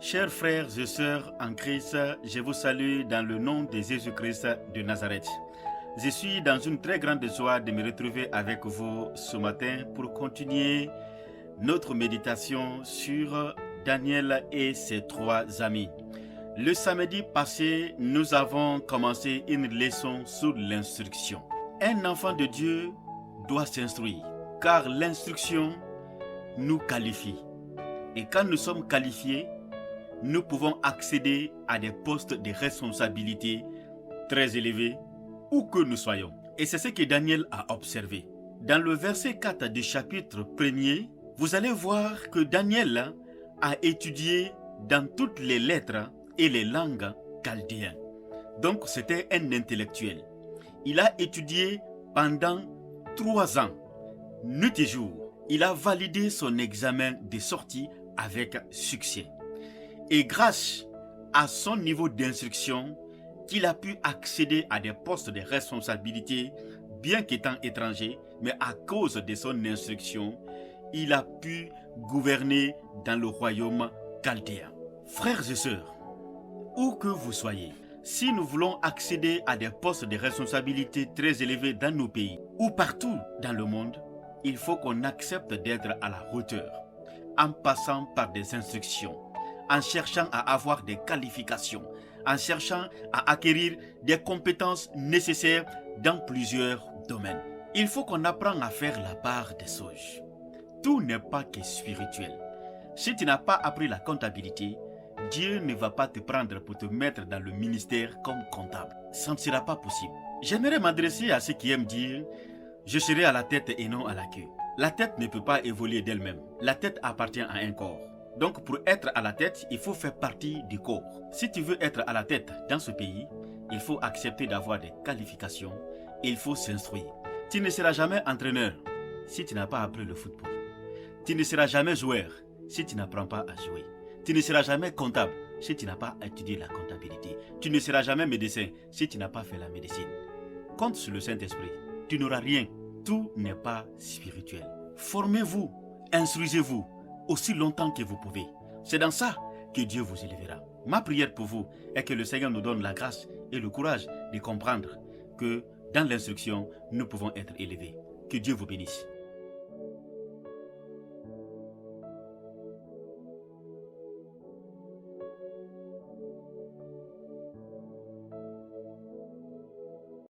Chers frères et sœurs en Christ, je vous salue dans le nom de Jésus-Christ de Nazareth. Je suis dans une très grande joie de me retrouver avec vous ce matin pour continuer notre méditation sur Daniel et ses trois amis. Le samedi passé, nous avons commencé une leçon sur l'instruction. Un enfant de Dieu doit s'instruire, car l'instruction nous qualifie. Et quand nous sommes qualifiés, nous pouvons accéder à des postes de responsabilité très élevés, où que nous soyons. Et c'est ce que Daniel a observé. Dans le verset 4 du chapitre 1er, vous allez voir que Daniel a étudié dans toutes les lettres et les langues chaldéennes. Donc c'était un intellectuel. Il a étudié pendant 3 ans, nuit et jour. Il a validé son examen de sortie avec succès. Et grâce à son niveau d'instruction, qu'il a pu accéder à des postes de responsabilité, bien qu'étant étranger, mais à cause de son instruction, il a pu gouverner dans le royaume chaldéen. Frères et sœurs, où que vous soyez, si nous voulons accéder à des postes de responsabilité très élevés dans nos pays ou partout dans le monde, il faut qu'on accepte d'être à la hauteur, en passant par des instructions, en cherchant à avoir des qualifications, en cherchant à acquérir des compétences nécessaires dans plusieurs domaines. Il faut qu'on apprenne à faire la part des choses. Tout n'est pas que spirituel. Si tu n'as pas appris la comptabilité, Dieu ne va pas te prendre pour te mettre dans le ministère comme comptable. Ça ne sera pas possible. J'aimerais m'adresser à ceux qui aiment dire « Je serai à la tête et non à la queue ». La tête ne peut pas évoluer d'elle-même. La tête appartient à un corps. Donc pour être à la tête, il faut faire partie du corps. Si tu veux être à la tête dans ce pays, il faut accepter d'avoir des qualifications et il faut s'instruire. Tu ne seras jamais entraîneur si tu n'as pas appris le football. Tu ne seras jamais joueur si tu n'apprends pas à jouer. Tu ne seras jamais comptable si tu n'as pas étudié la comptabilité. Tu ne seras jamais médecin si tu n'as pas fait la médecine. Compte sur le Saint-Esprit. Tu n'auras rien. Tout n'est pas spirituel. Formez-vous, instruisez-vous aussi longtemps que vous pouvez. C'est dans ça que Dieu vous élèvera. Ma prière pour vous est que le Seigneur nous donne la grâce et le courage de comprendre que dans l'instruction, nous pouvons être élevés. Que Dieu vous bénisse.